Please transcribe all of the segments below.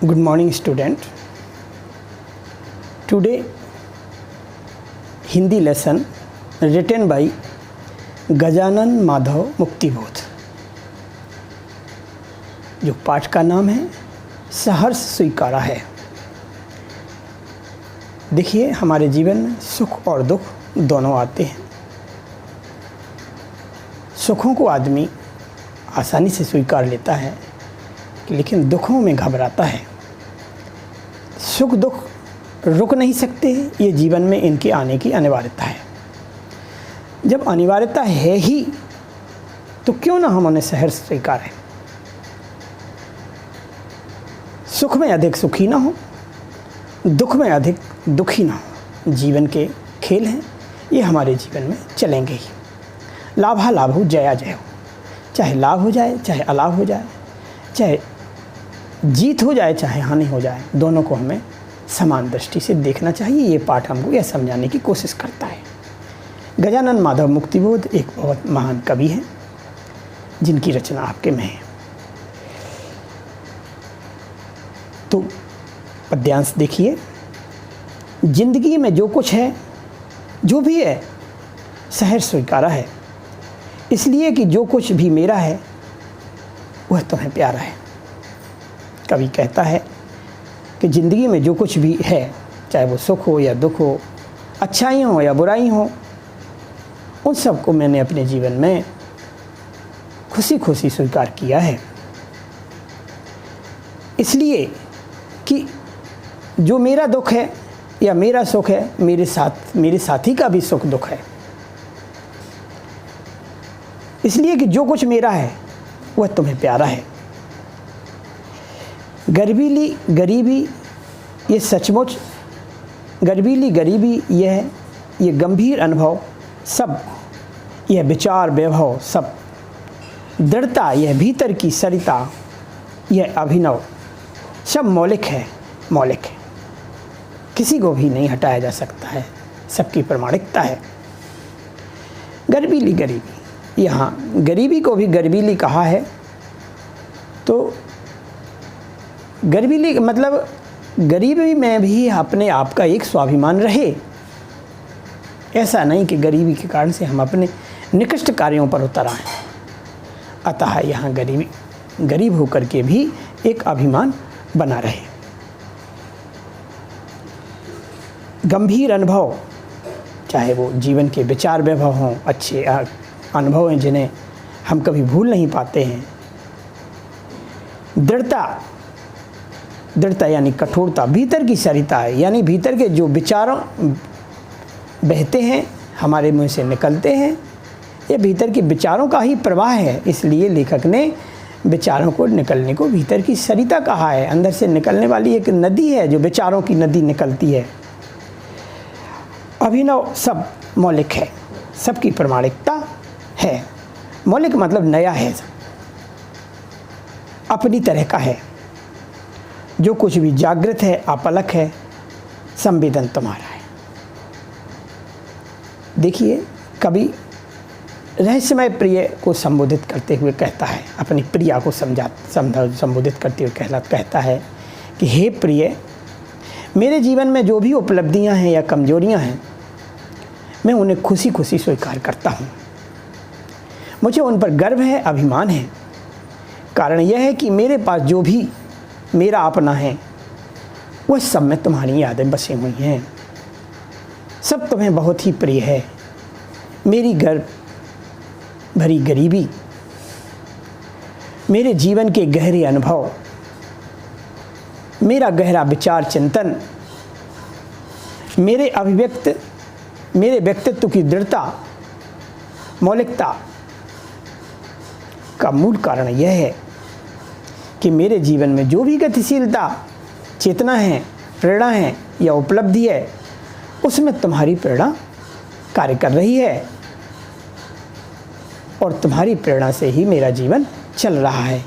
Good morning, student. Today, Hindi lesson written by Gajanan Madhav Muktibodh. जो पाठ का नाम है सहर्ष स्वीकारा है। देखिए, हमारे जीवन में सुख और दुख दोनों आते हैं। सुखों को आदमी आसानी से स्वीकार लेता है, लेकिन दुखों में घबराता है। सुख दुख रुक नहीं सकते, ये जीवन में इनके आने की अनिवार्यता है। जब अनिवार्यता है ही तो क्यों ना हम उन्हें सहर्ष स्वीकारें। सुख में अधिक सुखी ना हो, दुख में अधिक दुखी ना हो। जीवन के खेल हैं, ये हमारे जीवन में चलेंगे ही। लाभालाभ हो, जया जय हो। चाहे लाभ हो जाए, चाहे अलाभ हो जाए, चाहे जीत हो जाए, चाहे हानि हो जाए, दोनों को हमें समान दृष्टि से देखना चाहिए। ये पाठ हमको यह समझाने की कोशिश करता है। गजानन माधव मुक्तिबोध एक बहुत महान कवि हैं, जिनकी रचना आपके में है। तो पद्यांश देखिए। जिंदगी में जो कुछ है, जो भी है, सहर्ष स्वीकारा है, इसलिए कि जो कुछ भी मेरा है वह तुम्हें प्यारा है। कवि कहता है कि ज़िंदगी में जो कुछ भी है, चाहे वो सुख हो या दुख हो, अच्छाई हो या बुराई हो, उन सब को मैंने अपने जीवन में खुशी खुशी स्वीकार किया है। इसलिए कि जो मेरा दुख है या मेरा सुख है, मेरे साथी का भी सुख दुख है। इसलिए कि जो कुछ मेरा है वह तुम्हें प्यारा है। गर्वीली गरीबी, ये सचमुच गर्वीली गरीबी, ये गंभीर अनुभव सब, यह विचार वैभव सब, दृढ़ता, यह भीतर की सरिता, यह अभिनव सब मौलिक है, मौलिक है। किसी को भी नहीं हटाया जा सकता है, सबकी प्रामाणिकता है। गर्वीली गरीबी, यहाँ गरीबी को भी गर्वीली कहा है। तो गर्वीली मतलब गरीबी में भी अपने आप का एक स्वाभिमान रहे। ऐसा नहीं कि गरीबी के कारण से हम अपने निकृष्ट कार्यों पर उतर आएं। अतः यहाँ गरीब होकर के भी एक अभिमान बना रहे। गंभीर अनुभव, चाहे वो जीवन के विचार वैभव हों, अच्छे अनुभव हैं जिन्हें हम कभी भूल नहीं पाते हैं। दृढ़ता यानी कठोरता, भीतर की सरिता है, यानी भीतर के जो विचारों बहते हैं, हमारे मुंह से निकलते हैं, ये भीतर के विचारों का ही प्रवाह है। इसलिए लेखक ने विचारों को निकलने को भीतर की सरिता कहा है। अंदर से निकलने वाली एक नदी है, जो विचारों की नदी निकलती है। अभिनव सब मौलिक है, सबकी प्रामाणिकता है। मौलिक मतलब नया है, अपनी तरह का है। जो कुछ भी जागृत है, अपलक है, संवेदन तुम्हारा है। देखिए, कवि रहस्यमय प्रिय को संबोधित करते हुए कहता है, अपनी प्रिया को संबोधित करते हुए कहता है कि हे प्रिय, मेरे जीवन में जो भी उपलब्धियां हैं या कमजोरियां हैं, मैं उन्हें खुशी खुशी स्वीकार करता हूँ। मुझे उन पर गर्व है, अभिमान है। कारण यह है कि मेरे पास जो भी मेरा अपना है, वह सब में तुम्हारी यादें बसी हुई हैं। सब तुम्हें बहुत ही प्रिय है। मेरी गर्व भरी गरीबी, मेरे जीवन के गहरे अनुभव, मेरा गहरा विचार चिंतन, मेरे व्यक्तित्व की दृढ़ता, मौलिकता का मूल कारण यह है कि मेरे जीवन में जो भी गतिशीलता, चेतना है, प्रेरणा है या उपलब्धि है, उसमें तुम्हारी प्रेरणा कार्य कर रही है और तुम्हारी प्रेरणा से ही मेरा जीवन चल रहा है।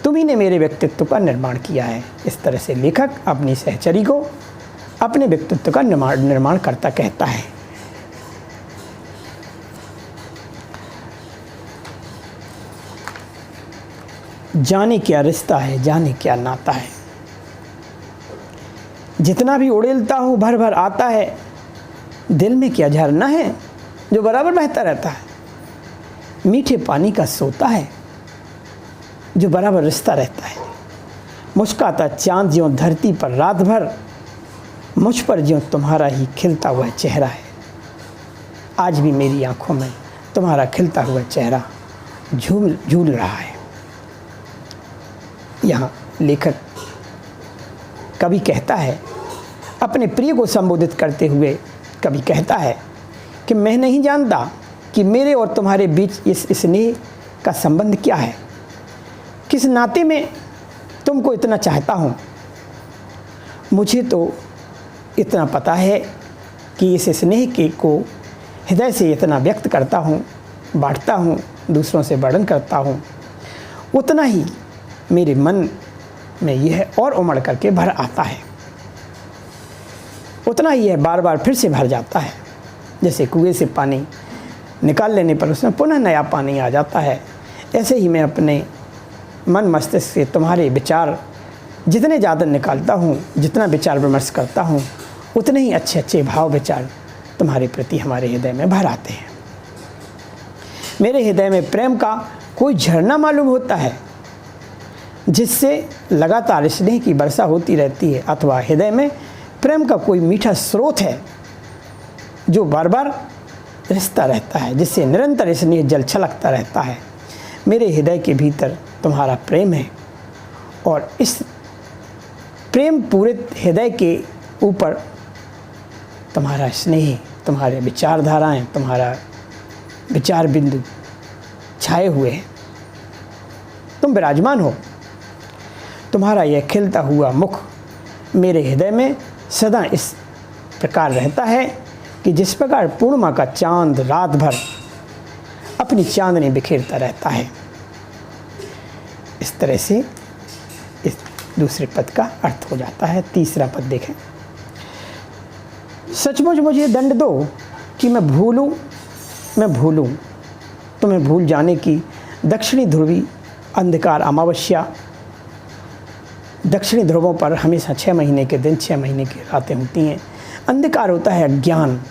तुम्ही ने मेरे व्यक्तित्व का निर्माण किया है। इस तरह से लेखक अपनी सहचरी को अपने व्यक्तित्व का निर्माण करता कहता है। जाने क्या रिश्ता है, जाने क्या नाता है, जितना भी उड़ेलता हूँ भर भर आता है, दिल में क्या झरना है जो बराबर बहता रहता है। मीठे पानी का सोता है जो बराबर रिश्ता रहता है। मुस्काता चाँद ज्यों धरती पर रात भर, मुझ पर ज्यों तुम्हारा ही खिलता हुआ चेहरा है। आज भी मेरी आंखों में तुम्हारा खिलता हुआ चेहरा झूल रहा है। यहाँ लेखक कवि कहता है, अपने प्रिय को संबोधित करते हुए कवि कहता है कि मैं नहीं जानता कि मेरे और तुम्हारे बीच इस स्नेह का संबंध क्या है, किस नाते में तुमको इतना चाहता हूँ। मुझे तो इतना पता है कि इस स्नेह के को हृदय से इतना व्यक्त करता हूँ, बांटता हूँ, दूसरों से वर्णन करता हूँ, उतना ही मेरे मन में यह और उमड़ करके भर आता है, उतना ही यह बार बार फिर से भर जाता है। जैसे कुएं से पानी निकाल लेने पर उसमें पुनः नया पानी आ जाता है, ऐसे ही मैं अपने मन मस्तिष्क से तुम्हारे विचार जितने ज़्यादा निकालता हूँ, जितना विचार विमर्श करता हूँ, उतने ही अच्छे अच्छे भाव विचार तुम्हारे प्रति हमारे हृदय में भर आते हैं। मेरे हृदय में प्रेम का कोई झरना मालूम होता है जिससे लगातार स्नेह की वर्षा होती रहती है, अथवा हृदय में प्रेम का कोई मीठा स्रोत है जो बार बार रिश्ता रहता है, जिससे निरंतर स्नेह जल छलकता रहता है। मेरे हृदय के भीतर तुम्हारा प्रेम है और इस प्रेम पूरे हृदय के ऊपर तुम्हारा स्नेह, तुम्हारे विचारधाराएं, तुम्हारा विचार बिंदु छाए हुए हैं। तुम विराजमान हो। तुम्हारा यह खिलता हुआ मुख मेरे हृदय में सदा इस प्रकार रहता है कि जिस प्रकार पूर्णिमा का चांद रात भर अपनी चांदनी बिखेरता रहता है। इस तरह से इस दूसरे पद का अर्थ हो जाता है। तीसरा पद देखें। सचमुच मुझे दंड दो कि मैं भूलूं तुम्हें भूल जाने की दक्षिणी ध्रुवी अंधकार अमावस्या। दक्षिणी ध्रुवों पर हमेशा 6 महीने के दिन 6 महीने की रातें होती हैं। अंधकार होता है अज्ञान,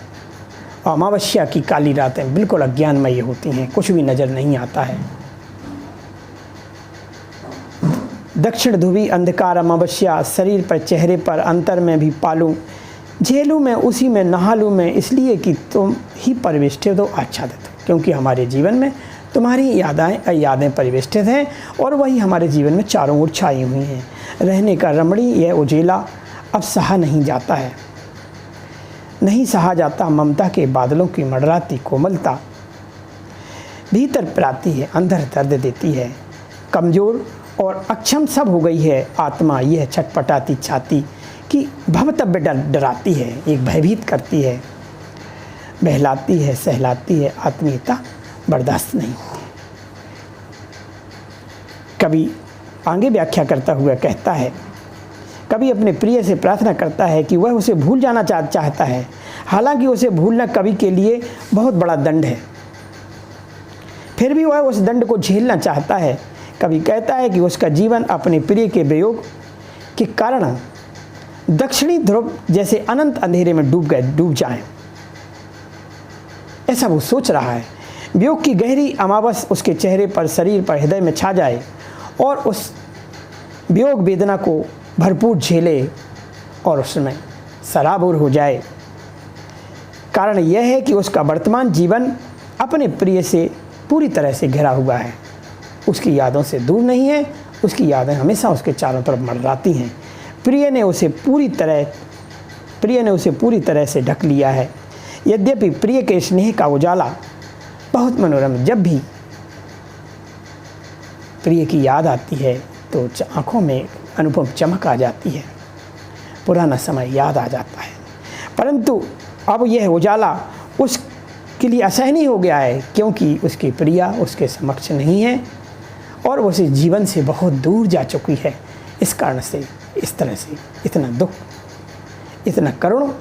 और अमावस्या की काली रातें बिल्कुल अज्ञानमयी होती हैं, कुछ भी नज़र नहीं आता है। दक्षिण ध्रुवी अंधकार अमावस्या, शरीर पर चेहरे पर अंतर में भी पालूं, झेलूं मैं उसी में नहा लूं मैं, इसलिए कि तुम ही परिवेष्टित हो आच्छादित हो। क्योंकि हमारे जीवन में तुम्हारी यादें परिवेष्टित हैं और वही हमारे जीवन में चारों ओर छाई हुई हैं। रहने का रमणी यह उजेला अब सहा नहीं जाता है, नहीं सहा जाता ममता के बादलों की मडराती कोमलता। भीतर पिराती है, अंदर दर्द देती है, कमज़ोर और अक्षम सब हो गई है आत्मा यह छटपटाती छाती कि भवतव्य डराती है, एक भयभीत करती है, बहलाती है, सहलाती है, आत्मीयता बर्दाश्त नहीं होती। कवि आगे व्याख्या करता हुआ कहता है, कवि अपने प्रिय से प्रार्थना करता है कि वह उसे भूल जाना चाहता है, हालांकि उसे भूलना कवि के लिए बहुत बड़ा दंड है, फिर भी वह उस दंड को झेलना चाहता है। कवि कहता है कि उसका जीवन अपने प्रिय के वियोग के कारण दक्षिणी ध्रुव जैसे अनंत अंधेरे में डूब जाए, ऐसा वो सोच रहा है। वियोग की गहरी अमावस उसके चेहरे पर, शरीर पर, हृदय में छा जाए और उस वियोग वेदना को भरपूर झेले और उसमें सराबोर हो जाए। कारण यह है कि उसका वर्तमान जीवन अपने प्रिय से पूरी तरह से घिरा हुआ है, उसकी यादों से दूर नहीं है, उसकी यादें हमेशा उसके चारों तरफ मंडराती हैं। प्रिय ने उसे पूरी तरह से ढक लिया है। यद्यपि प्रिय के स्नेह का उजाला बहुत मनोरम, जब भी प्रिय की याद आती है तो आँखों में अनुपम चमक आ जाती है, पुराना समय याद आ जाता है। परंतु अब यह उजाला उसके लिए असहनीय हो गया है, क्योंकि उसकी प्रिया उसके समक्ष नहीं है और उसे जीवन से बहुत दूर जा चुकी है। इस कारण से इस तरह से इतना दुख, इतना करुण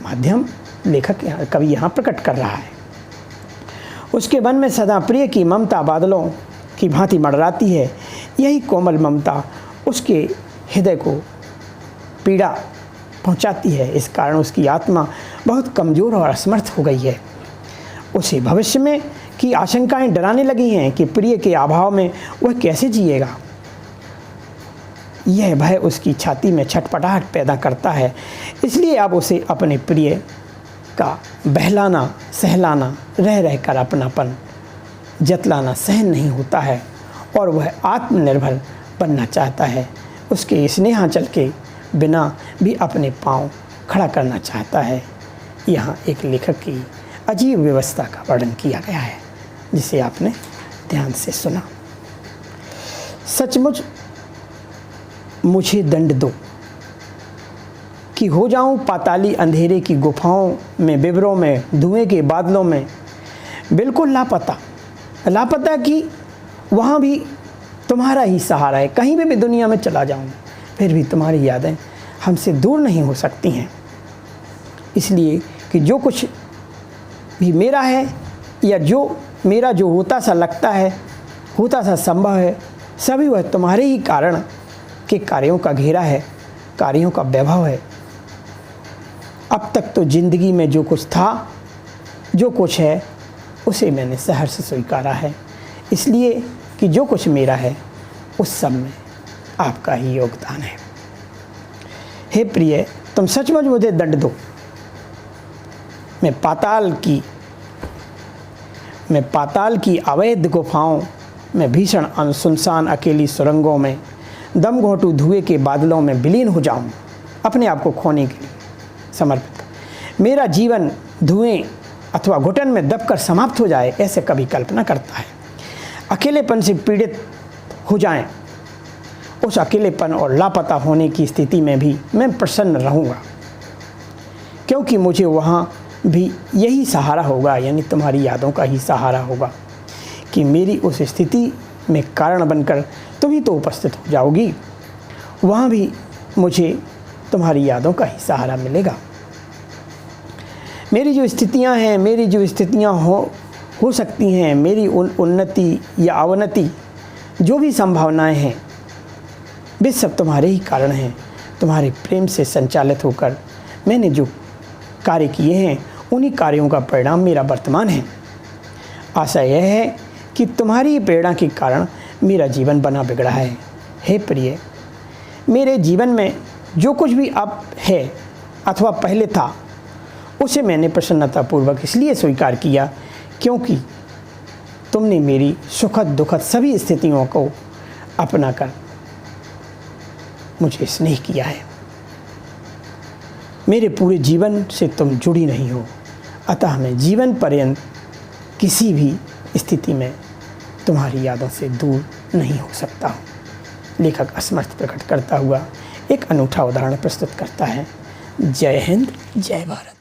माध्यम कवि यहाँ प्रकट कर रहा है। उसके मन में सदा प्रिय की ममता बादलों की भांति मंडराती है। यही कोमल ममता उसके हृदय को पीड़ा पहुंचाती है। इस कारण उसकी आत्मा बहुत कमज़ोर और असमर्थ हो गई है। उसे भविष्य में की आशंकाएं डराने लगी हैं कि प्रिय के अभाव में वह कैसे जिएगा। यह भय उसकी छाती में छटपटाहट पैदा करता है। इसलिए अब उसे अपने प्रिय का बहलाना सहलाना रह रहकर अपनापन जतलाना सहन नहीं होता है और वह आत्मनिर्भर बनना चाहता है। उसके स्नेहांचल के बिना भी अपने पांव खड़ा करना चाहता है। यहाँ एक लेखक की अजीब व्यवस्था का वर्णन किया गया है जिसे आपने ध्यान से सुना। सचमुच मुझे दंड दो कि हो जाऊं पाताली अंधेरे की गुफाओं में, बिबरों में, धुएं के बादलों में, बिल्कुल लापता कि वहाँ भी तुम्हारा ही सहारा है। कहीं भी दुनिया में चला जाऊँ फिर भी तुम्हारी यादें हमसे दूर नहीं हो सकती हैं। इसलिए कि जो कुछ भी मेरा है या जो होता सा लगता है, होता सा संभव है, सभी वह तुम्हारे ही कारण के कार्यों का घेरा है, कार्यों का वैभव है। अब तक तो जिंदगी में जो कुछ था, जो कुछ है, उसे मैंने सहर्ष स्वीकारा है। इसलिए कि जो कुछ मेरा है उस सब में आपका ही योगदान है। हे प्रिय, तुम सचमुच मुझे दंड दो। मैं पाताल की अवैध गुफाओं में, भीषण सुनसान अकेली सुरंगों में, दम घोंटू धुएं के बादलों में विलीन हो जाऊं, अपने आप को खोने के लिए समर्पित। मेरा जीवन धुएं अथवा घुटन में दबकर समाप्त हो जाए, ऐसे कभी कल्पना करता है। अकेलेपन से पीड़ित हो जाएं, उस अकेलेपन और लापता होने की स्थिति में भी मैं प्रसन्न रहूँगा, क्योंकि मुझे वहाँ भी यही सहारा होगा, यानी तुम्हारी यादों का ही सहारा होगा कि मेरी उस स्थिति में कारण बनकर तुम ही तो उपस्थित हो जाओगी। वहाँ भी मुझे तुम्हारी यादों का ही सहारा मिलेगा। मेरी जो स्थितियाँ हैं, मेरी जो स्थितियाँ हो सकती हैं, मेरी उन्नति या अवनति, जो भी संभावनाएं हैं, वे सब तुम्हारे ही कारण हैं। तुम्हारे प्रेम से संचालित होकर मैंने जो कार्य किए हैं, उन्हीं कार्यों का परिणाम मेरा वर्तमान है। आशा यह है कि तुम्हारी प्रेरणा के कारण मेरा जीवन बना बिगड़ा है। हे प्रिय, मेरे जीवन में जो कुछ भी अब है अथवा पहले था, उसे मैंने प्रसन्नतापूर्वक इसलिए स्वीकार किया क्योंकि तुमने मेरी सुखद दुखद सभी स्थितियों को अपनाकर मुझे स्नेह किया है। मेरे पूरे जीवन से तुम जुड़ी नहीं हो, अतः मैं जीवन पर्यंत किसी भी स्थिति में तुम्हारी यादों से दूर नहीं हो सकता हूँ। लेखक असमर्थ प्रकट करता हुआ एक अनूठा उदाहरण प्रस्तुत करता है। जय हिंद, जय भारत।